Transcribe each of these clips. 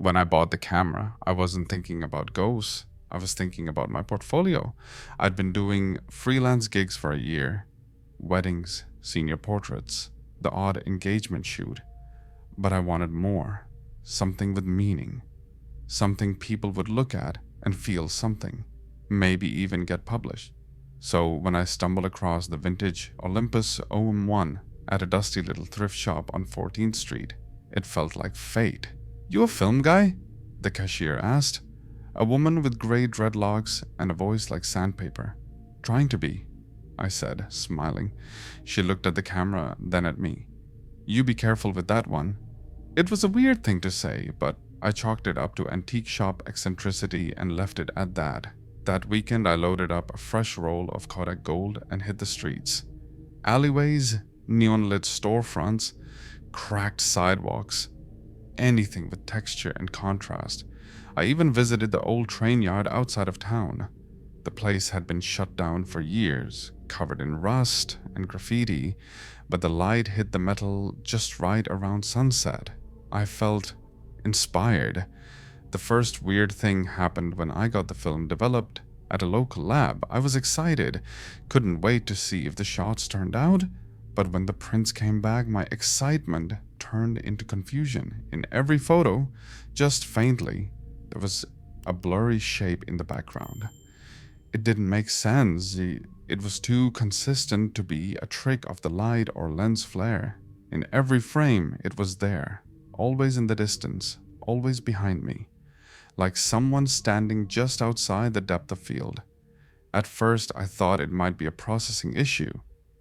When I bought the camera, I wasn't thinking about ghosts. I was thinking about my portfolio. I'd been doing freelance gigs for a year, weddings, senior portraits, the odd engagement shoot. But I wanted more, something with meaning, something people would look at and feel something, maybe even get published. So when I stumbled across the vintage Olympus OM1 at a dusty little thrift shop on 14th Street, it felt like fate. "You a film guy?" the cashier asked. A woman with grey dreadlocks and a voice like sandpaper. "Trying to be," I said, smiling. She looked at the camera, then at me. "You be careful with that one." It was a weird thing to say, but I chalked it up to antique shop eccentricity and left it at that. That weekend I loaded up a fresh roll of Kodak Gold and hit the streets. Alleyways, neon-lit storefronts, cracked sidewalks, anything with texture and contrast. I even visited the old train yard outside of town. The place had been shut down for years, covered in rust and graffiti, but the light hit the metal just right around sunset. I felt inspired. The first weird thing happened when I got the film developed at a local lab. I was excited, couldn't wait to see if the shots turned out, but when the prints came back, my excitement turned into confusion. In every photo, just faintly, there was a blurry shape in the background. It didn't make sense. It was too consistent to be a trick of the light or lens flare. In every frame, it was there, always in the distance, always behind me, like someone standing just outside the depth of field. At first, I thought it might be a processing issue.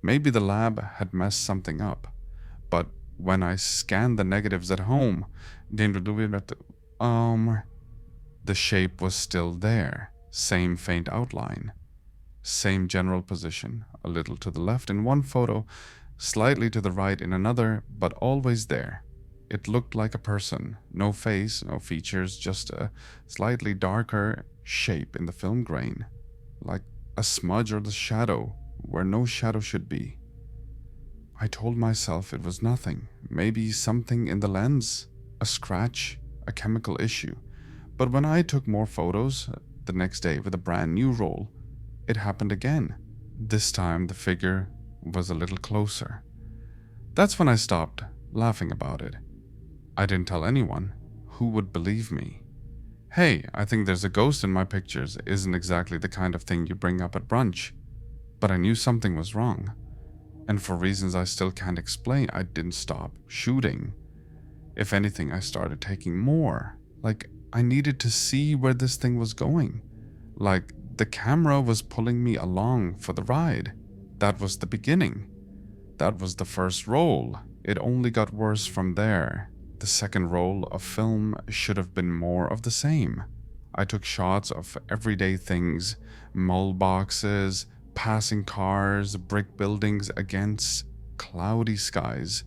Maybe the lab had messed something up. But when I scanned the negatives at home, the shape was still there. Same faint outline. Same general position, a little to the left in one photo, slightly to the right in another, but always there. It looked like a person, no face, no features, just a slightly darker shape in the film grain, like a smudge or the shadow where no shadow should be. I told myself it was nothing, maybe something in the lens, a scratch, a chemical issue. But when I took more photos the next day with a brand new roll, it happened again. This time the figure was a little closer. That's when I stopped laughing about it. I didn't tell anyone. Who would believe me? "Hey, I think there's a ghost in my pictures" isn't exactly the kind of thing you bring up at brunch. But I knew something was wrong. And for reasons I still can't explain, I didn't stop shooting. If anything, I started taking more. Like I needed to see where this thing was going. Like the camera was pulling me along for the ride. That was the beginning. That was the first roll. It only got worse from there. The second roll of film should have been more of the same. I took shots of everyday things, mall boxes, passing cars, brick buildings against cloudy skies.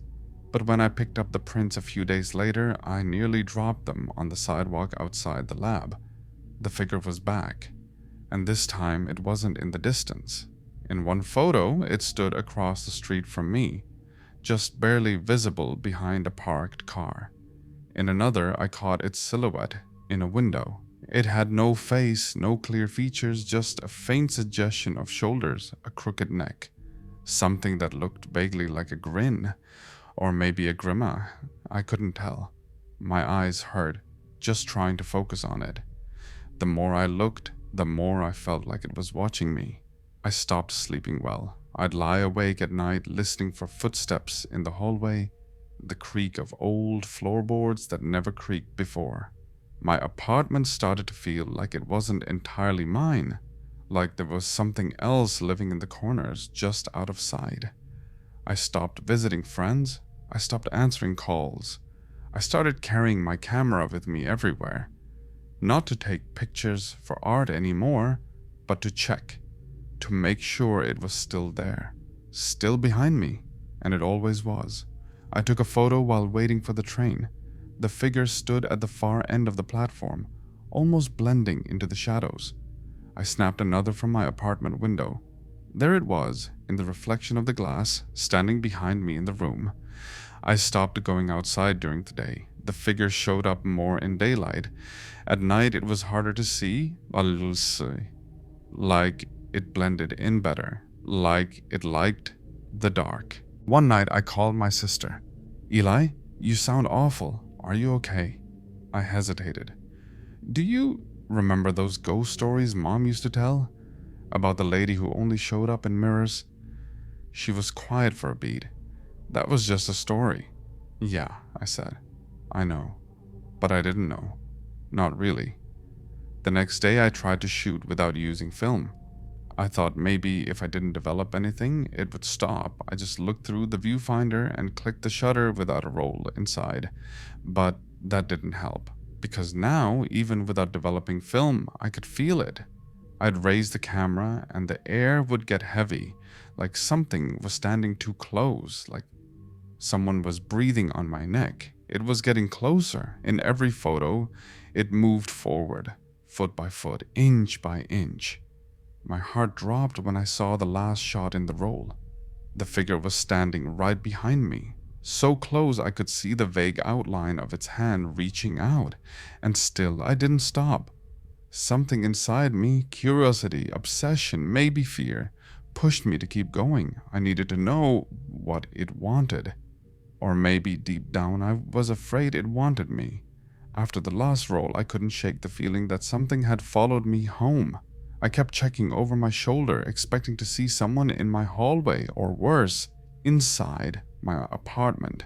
But when I picked up the prints a few days later, I nearly dropped them on the sidewalk outside the lab. The figure was back, and this time it wasn't in the distance. In one photo, it stood across the street from me, just barely visible behind a parked car. In another, I caught its silhouette in a window. It had no face, no clear features, just a faint suggestion of shoulders, a crooked neck, something that looked vaguely like a grin, or maybe a grimace. I couldn't tell. My eyes hurt, just trying to focus on it. The more I looked, the more I felt like it was watching me. I stopped sleeping well. I'd lie awake at night listening for footsteps in the hallway, the creak of old floorboards that never creaked before. My apartment started to feel like it wasn't entirely mine, like there was something else living in the corners just out of sight. I stopped visiting friends. I stopped answering calls. I started carrying my camera with me everywhere. Not to take pictures for art anymore, but to check, to make sure it was still there, still behind me, and it always was. I took a photo while waiting for the train. The figure stood at the far end of the platform, almost blending into the shadows. I snapped another from my apartment window. There it was, in the reflection of the glass, standing behind me in the room. I stopped going outside during the day, The figure showed up more in daylight. At night, it was harder to see, like it blended in better, like it liked the dark. One night, I called my sister. Eli, you sound awful. Are you okay? I hesitated. Do you remember those ghost stories Mom used to tell? About the lady who only showed up in mirrors? She was quiet for a beat. That was just a story. Yeah, I said. I know. But I didn't know. Not really. The next day I tried to shoot without using film. I thought maybe if I didn't develop anything, it would stop. I just looked through the viewfinder and clicked the shutter without a roll inside. But that didn't help. Because now, even without developing film, I could feel it. I'd raise the camera and the air would get heavy, like something was standing too close, like someone was breathing on my neck. It was getting closer. In every photo, it moved forward, foot by foot, inch by inch. My heart dropped when I saw the last shot in the roll. The figure was standing right behind me, so close I could see the vague outline of its hand reaching out, and still I didn't stop. Something inside me, curiosity, obsession, maybe fear, pushed me to keep going. I needed to know what it wanted. Or maybe deep down I was afraid it wanted me. After the last roll, I couldn't shake the feeling that something had followed me home. I kept checking over my shoulder, expecting to see someone in my hallway, or worse, inside my apartment.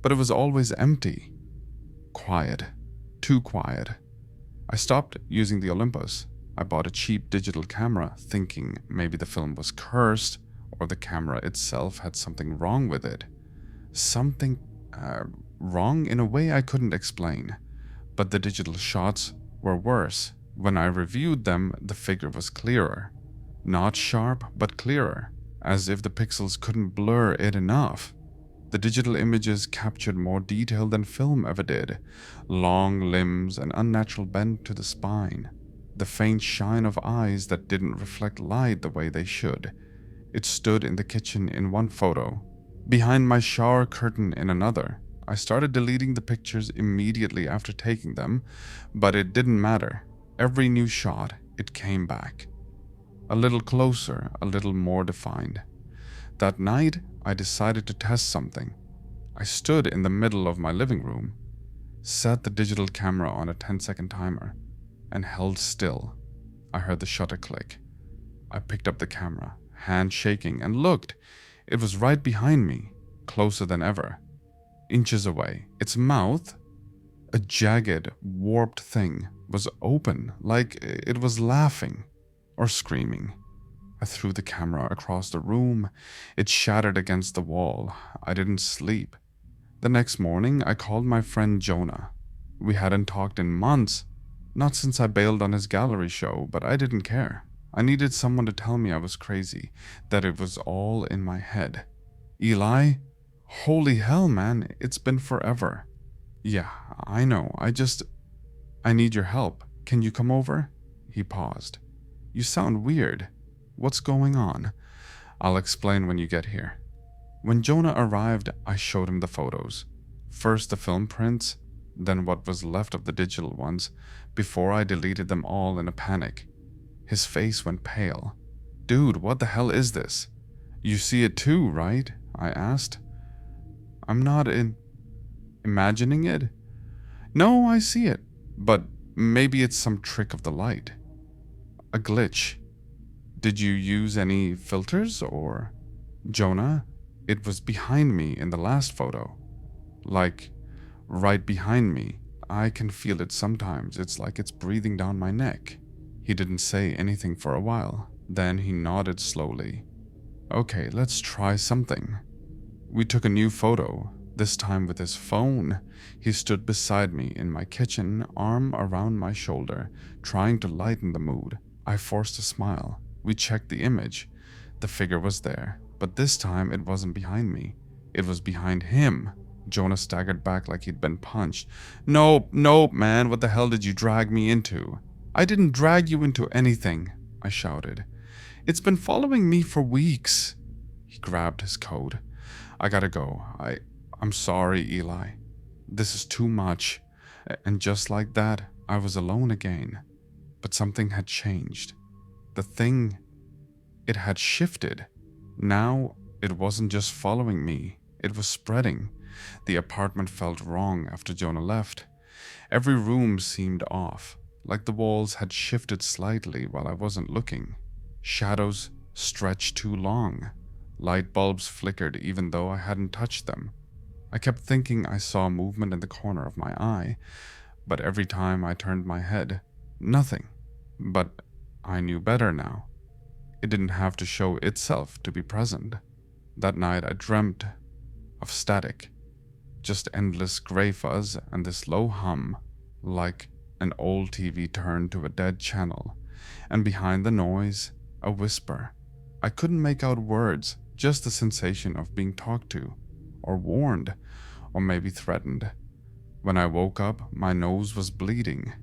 But it was always empty. Quiet. Too quiet. I stopped using the Olympus. I bought a cheap digital camera, thinking maybe the film was cursed, or the camera itself had something wrong with it. Something wrong in a way I couldn't explain. But the digital shots were worse. When I reviewed them, the figure was clearer. Not sharp, but clearer, as if the pixels couldn't blur it enough. The digital images captured more detail than film ever did. Long limbs, an unnatural bend to the spine, the faint shine of eyes that didn't reflect light the way they should. It stood in the kitchen in one photo, behind my shower curtain in another. I started deleting the pictures immediately after taking them, but it didn't matter. Every new shot, it came back. A little closer, a little more defined. That night, I decided to test something. I stood in the middle of my living room, set the digital camera on a 10-second timer, and held still. I heard the shutter click. I picked up the camera, hand shaking, and looked. It was right behind me, closer than ever. Inches away. Its mouth, a jagged, warped thing, was open, like it was laughing or screaming. I threw the camera across the room. It shattered against the wall. I didn't sleep. The next morning, I called my friend Jonah. We hadn't talked in months. Not since I bailed on his gallery show, but I didn't care. I needed someone to tell me I was crazy, that it was all in my head. Eli? Holy hell, man, it's been forever. Yeah, I know, I need your help. Can you come over? He paused. You sound weird. What's going on? I'll explain when you get here. When Jonah arrived, I showed him the photos. First the film prints, then what was left of the digital ones, before I deleted them all in a panic. His face went pale. Dude, what the hell is this? You see it too, right? I asked. I'm not imagining it? No, I see it, but maybe it's some trick of the light. A glitch. Did you use any filters or... Jonah, it was behind me in the last photo. Like, right behind me. I can feel it sometimes. It's like it's breathing down my neck. He didn't say anything for a while. Then he nodded slowly. Okay, let's try something. We took a new photo, this time with his phone. He stood beside me in my kitchen, arm around my shoulder, trying to lighten the mood. I forced a smile. We checked the image. The figure was there, but this time it wasn't behind me. It was behind him. Jonah staggered back like he'd been punched. Nope, man, what the hell did you drag me into? I didn't drag you into anything, I shouted. It's been following me for weeks. He grabbed his coat. I gotta go. I'm sorry, Eli. This is too much. And just like that, I was alone again. But something had changed. The thing, it had shifted. Now, it wasn't just following me, it was spreading. The apartment felt wrong after Jonah left. Every room seemed off, like the walls had shifted slightly while I wasn't looking. Shadows stretched too long. Light bulbs flickered even though I hadn't touched them. I kept thinking I saw movement in the corner of my eye, but every time I turned my head, nothing. But I knew better now. It didn't have to show itself to be present. That night I dreamt of static, just endless gray fuzz and this low hum, like an old TV turned to a dead channel, and behind the noise, a whisper. I couldn't make out words, just the sensation of being talked to, or warned, or maybe threatened. When I woke up, my nose was bleeding,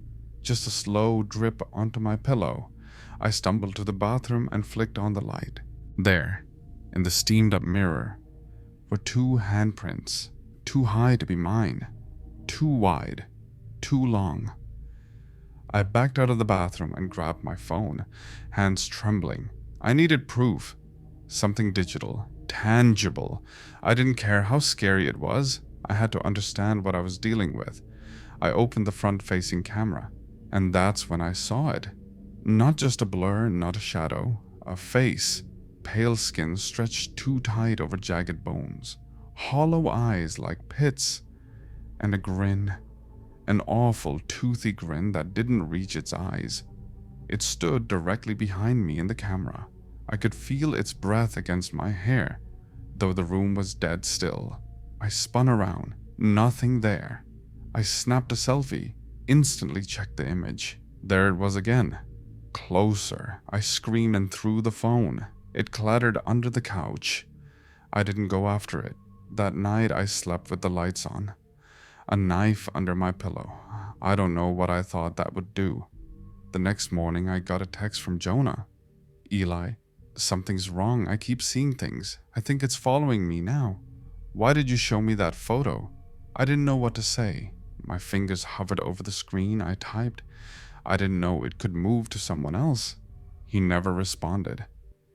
just a slow drip onto my pillow. I stumbled to the bathroom and flicked on the light. There, in the steamed up mirror, were two handprints, too high to be mine, too wide, too long. I backed out of the bathroom and grabbed my phone, hands trembling. I needed proof. Something digital, tangible. I didn't care how scary it was. I had to understand what I was dealing with. I opened the front-facing camera, and that's when I saw it. Not just a blur, not a shadow, a face. Pale skin stretched too tight over jagged bones. Hollow eyes like pits. And a grin. An awful, toothy grin that didn't reach its eyes. It stood directly behind me in the camera. I could feel its breath against my hair, though the room was dead still. I spun around. Nothing there. I snapped a selfie, instantly checked the image. There it was again. Closer. I screamed and threw the phone. It clattered under the couch. I didn't go after it. That night I slept with the lights on. A knife under my pillow. I don't know what I thought that would do. The next morning I got a text from Jonah. Eli, something's wrong. I keep seeing things. I think it's following me now. Why did you show me that photo? I didn't know what to say. My fingers hovered over the screen. I typed. I didn't know it could move to someone else. He never responded.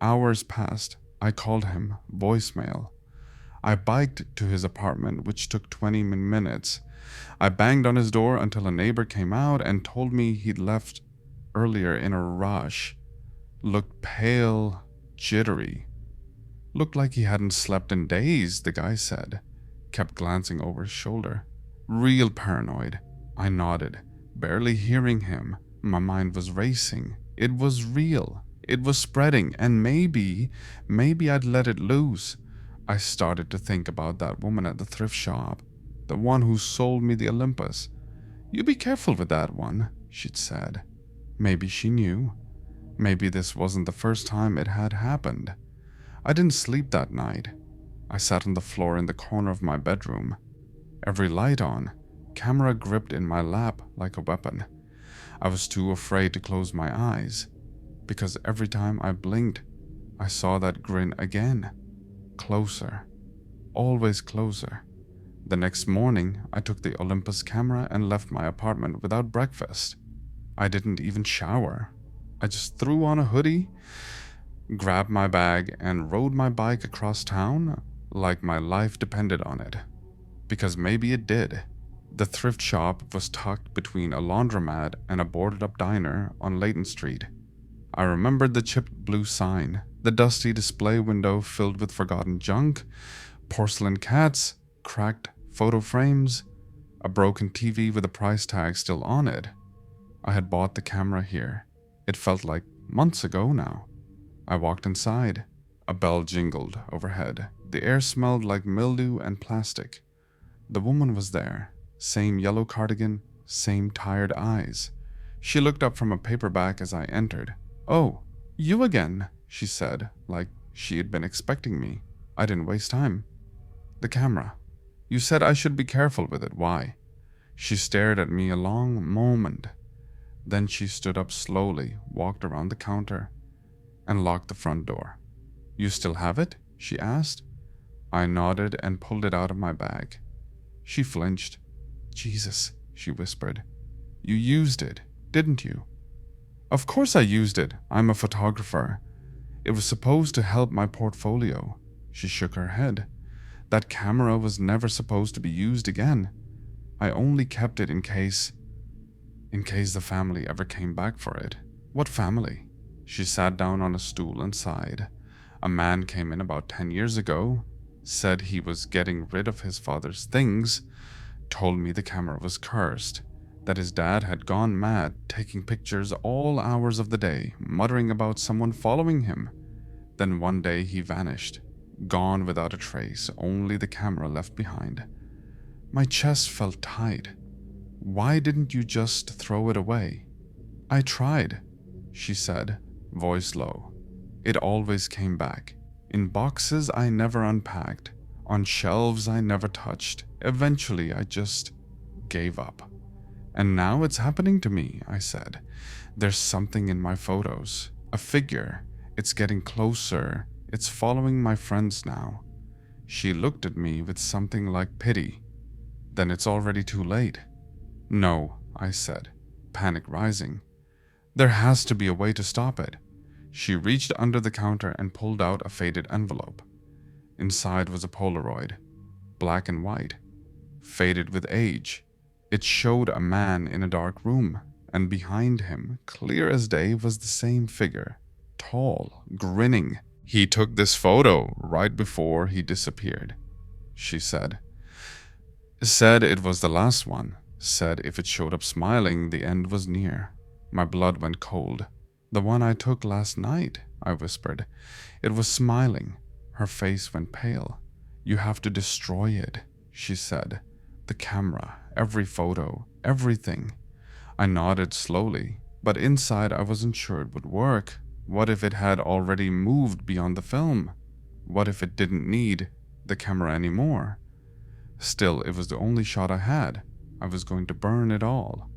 Hours passed. I called him. Voicemail. I biked to his apartment, which took 20 minutes. I banged on his door until a neighbor came out and told me he'd left earlier in a rush. Looked pale, jittery. Looked like he hadn't slept in days, the guy said. Kept glancing over his shoulder. Real paranoid. I nodded, barely hearing him. My mind was racing. It was real. It was spreading, and maybe I'd let it loose. I started to think about that woman at the thrift shop, the one who sold me the Olympus. You be careful with that one, she'd said. Maybe she knew. Maybe this wasn't the first time it had happened. I didn't sleep that night. I sat on the floor in the corner of my bedroom. Every light on, camera gripped in my lap like a weapon. I was too afraid to close my eyes, because every time I blinked, I saw that grin again. Closer. Always closer. The next morning, I took the Olympus camera and left my apartment without breakfast. I didn't even shower. I just threw on a hoodie, grabbed my bag, and rode my bike across town like my life depended on it. Because maybe it did. The thrift shop was tucked between a laundromat and a boarded-up diner on Layton Street. I remembered the chipped blue sign, the dusty display window filled with forgotten junk, porcelain cats, cracked photo frames, a broken TV with a price tag still on it. I had bought the camera here. It felt like months ago now. I walked inside. A bell jingled overhead. The air smelled like mildew and plastic. The woman was there. Same yellow cardigan, same tired eyes. She looked up from a paperback as I entered. "Oh, you again," she said, like she had been expecting me. I didn't waste time. "The camera. You said I should be careful with it. Why?" She stared at me a long moment. Then she stood up slowly, walked around the counter, and locked the front door. "You still have it?" she asked. I nodded and pulled it out of my bag. She flinched. Jesus, she whispered. You used it, didn't you? Of course I used it. I'm a photographer. It was supposed to help my portfolio. She shook her head. That camera was never supposed to be used again. I only kept it in case the family ever came back for it. What family? She sat down on a stool and sighed. A man came in about 10 years ago, said he was getting rid of his father's things, told me the camera was cursed, that his dad had gone mad, taking pictures all hours of the day, muttering about someone following him. Then one day he vanished, gone without a trace, only the camera left behind. My chest felt tight. Why didn't you just throw it away? I tried, she said, voice low. It always came back. In boxes I never unpacked, on shelves I never touched. Eventually I just gave up. And now it's happening to me, I said. There's something in my photos, a figure. It's getting closer. It's following my friends now. She looked at me with something like pity. Then it's already too late. No, I said, panic rising. There has to be a way to stop it. She reached under the counter and pulled out a faded envelope. Inside was a Polaroid, black and white, faded with age. It showed a man in a dark room, and behind him, clear as day, was the same figure, tall, grinning. He took this photo right before he disappeared, she said. Said it was the last one. Said if it showed up smiling, the end was near. My blood went cold. The one I took last night, I whispered. It was smiling. Her face went pale. You have to destroy it, she said. The camera, every photo, everything. I nodded slowly, but inside I wasn't sure it would work. What if it had already moved beyond the film? What if it didn't need the camera anymore? Still, it was the only shot I had. I was going to burn it all.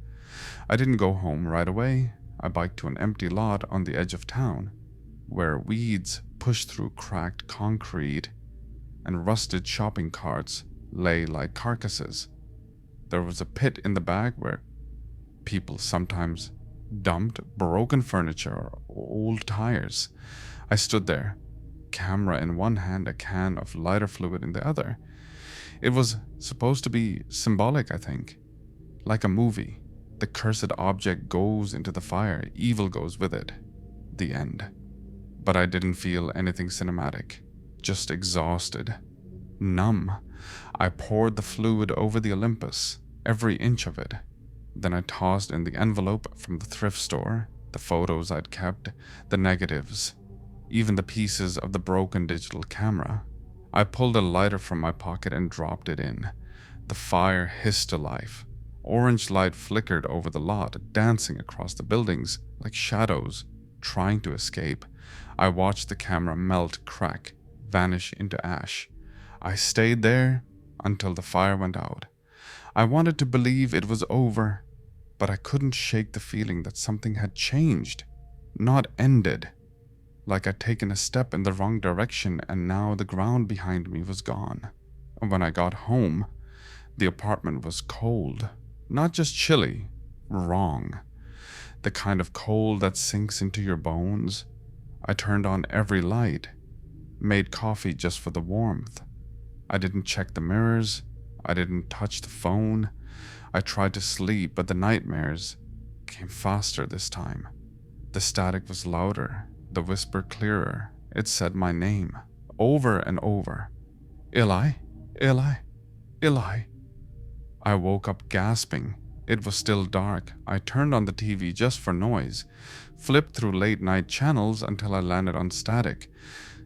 I didn't go home right away. I biked to an empty lot on the edge of town, where weeds pushed through cracked concrete and rusted shopping carts lay like carcasses. There was a pit in the back where people sometimes dumped broken furniture or old tires. I stood there, camera in one hand, a can of lighter fluid in the other. It was supposed to be symbolic, I think. Like a movie. The cursed object goes into the fire, evil goes with it. The end. But I didn't feel anything cinematic. Just exhausted. Numb. I poured the fluid over the Olympus, every inch of it. Then I tossed in the envelope from the thrift store, the photos I'd kept, the negatives, even the pieces of the broken digital camera. I pulled a lighter from my pocket and dropped it in. The fire hissed to life. Orange light flickered over the lot, dancing across the buildings like shadows, trying to escape. I watched the camera melt, crack, vanish into ash. I stayed there until the fire went out. I wanted to believe it was over, but I couldn't shake the feeling that something had changed, not ended. Like I'd taken a step in the wrong direction and now the ground behind me was gone. And when I got home, the apartment was cold. Not just chilly, wrong. The kind of cold that sinks into your bones. I turned on every light, made coffee just for the warmth. I didn't check the mirrors. I didn't touch the phone. I tried to sleep, but the nightmares came faster this time. The static was louder, the whisper clearer. It said my name, over and over. Eli? Eli? Eli? I woke up gasping. It was still dark. I turned on the TV just for noise, flipped through late night channels until I landed on static.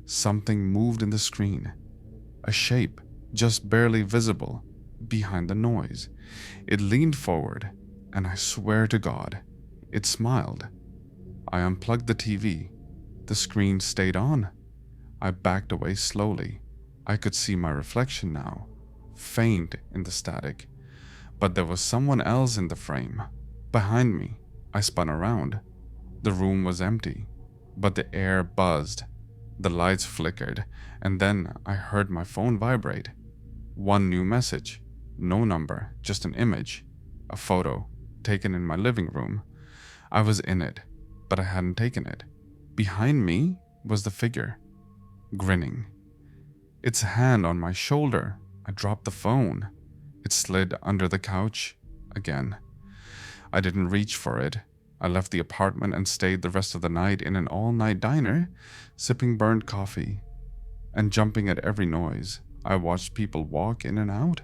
Something moved in the screen. A shape, just barely visible, behind the noise. It leaned forward, and I swear to God, it smiled. I unplugged the TV. The screen stayed on. I backed away slowly. I could see my reflection now, faint in the static. But there was someone else in the frame. Behind me, I spun around. The room was empty, but the air buzzed. The lights flickered, and then I heard my phone vibrate. One new message. No number, just an image. A photo, taken in my living room. I was in it, but I hadn't taken it. Behind me was the figure, grinning. Its hand on my shoulder. I dropped the phone. It slid under the couch again. I didn't reach for it. I left the apartment and stayed the rest of the night in an all-night diner, sipping burnt coffee and jumping at every noise. I watched people walk in and out.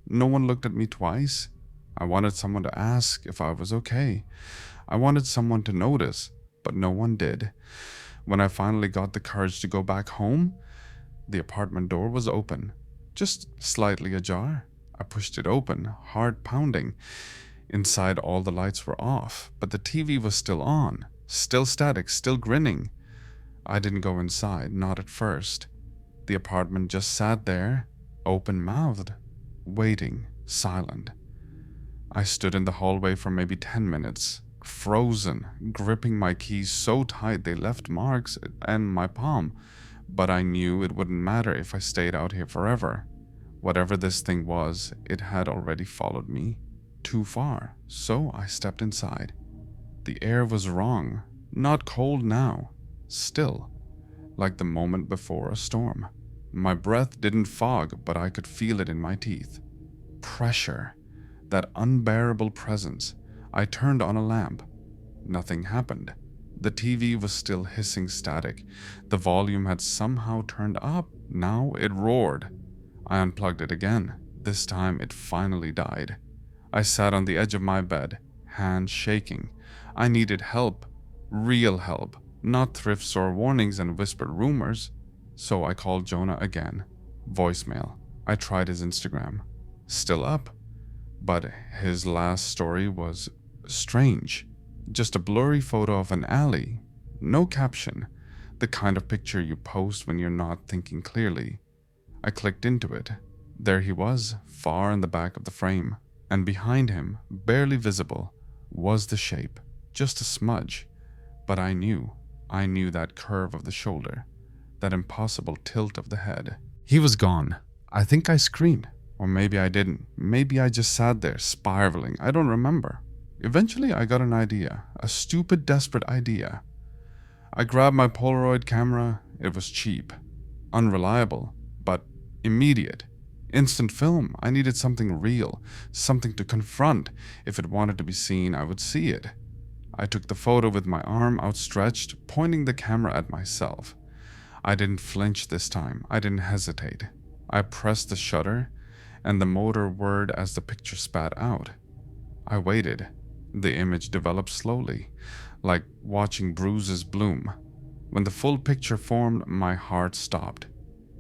No one looked at me twice. I wanted someone to ask if I was okay. I wanted someone to notice, but no one did. When I finally got the courage to go back home, the apartment door was open, just slightly ajar. I pushed it open, heart pounding. Inside, all the lights were off, but the TV was still on, still static, still grinning. I didn't go inside, not at first. The apartment just sat there, open-mouthed, waiting, silent. I stood in the hallway for maybe 10 minutes, frozen, gripping my keys so tight they left marks and my palm. But I knew it wouldn't matter if I stayed out here forever. Whatever this thing was, it had already followed me too far, so I stepped inside. The air was wrong, not cold now, still, like the moment before a storm. My breath didn't fog, but I could feel it in my teeth. Pressure, that unbearable presence. I turned on a lamp. Nothing happened. The TV was still hissing static. The volume had somehow turned up. Now it roared. I unplugged it again. This time it finally died. I sat on the edge of my bed, hands shaking. I needed help. Real help. Not thrift store warnings and whispered rumors. So I called Jonah again. Voicemail. I tried his Instagram. Still up. But his last story was strange. Just a blurry photo of an alley. No caption. The kind of picture you post when you're not thinking clearly. I clicked into it. There he was, far in the back of the frame. And behind him, barely visible, was the shape. Just a smudge. But I knew that curve of the shoulder. That impossible tilt of the head. He was gone. I think I screamed. Or maybe I didn't. Maybe I just sat there, spiraling. I don't remember. Eventually, I got an idea. A stupid, desperate idea. I grabbed my Polaroid camera. It was cheap. Unreliable, but immediate. Instant film. I needed something real. Something to confront. If it wanted to be seen, I would see it. I took the photo with my arm outstretched, pointing the camera at myself. I didn't flinch this time. I didn't hesitate. I pressed the shutter, and the motor whirred as the picture spat out. I waited. The image developed slowly, like watching bruises bloom. When the full picture formed, my heart stopped.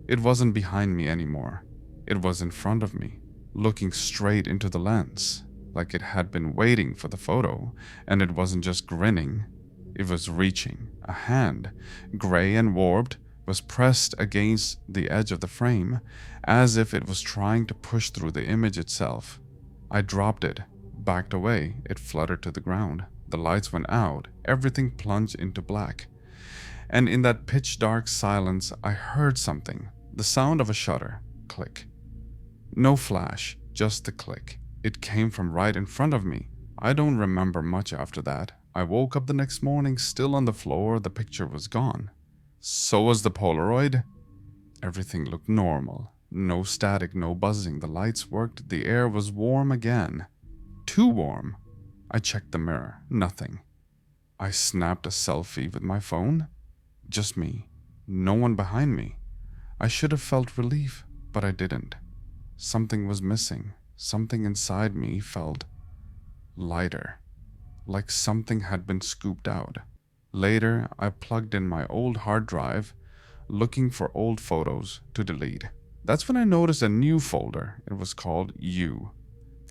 It wasn't behind me anymore. It was in front of me, looking straight into the lens, like it had been waiting for the photo, and it wasn't just grinning. It was reaching. A hand, gray and warped, was pressed against the edge of the frame, as if it was trying to push through the image itself. I dropped it, backed away. It fluttered to the ground. The lights went out. Everything plunged into black. And in that pitch-dark silence, I heard something. The sound of a shutter. Click. No flash, just the click. It came from right in front of me. I don't remember much after that. I woke up the next morning, still on the floor. The picture was gone. So was the Polaroid. Everything looked normal. No static, no buzzing. The lights worked. The air was warm again. Too warm. I checked the mirror. Nothing. I snapped a selfie with my phone. Just me. No one behind me. I should have felt relief, but I didn't. Something was missing. Something inside me felt lighter. Like something had been scooped out. Later, I plugged in my old hard drive, looking for old photos to delete. That's when I noticed a new folder. It was called You.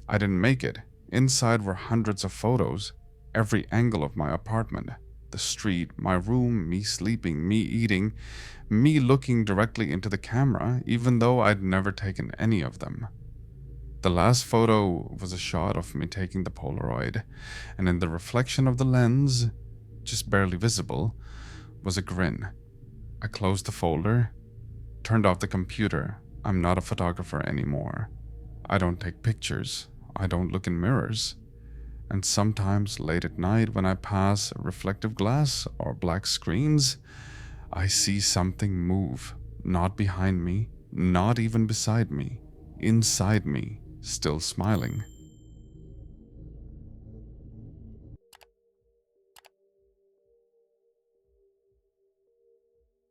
I didn't make it. Inside were hundreds of photos, every angle of my apartment, the street, my room, me sleeping, me eating, me looking directly into the camera, even though I'd never taken any of them. The last photo was a shot of me taking the Polaroid, and in the reflection of the lens, just barely visible, was a grin. I closed the folder, turned off the computer. I'm not a photographer anymore. I don't take pictures. I don't look in mirrors. And sometimes late at night when I pass reflective glass or black screens, I see something move, not behind me, not even beside me, inside me, still smiling.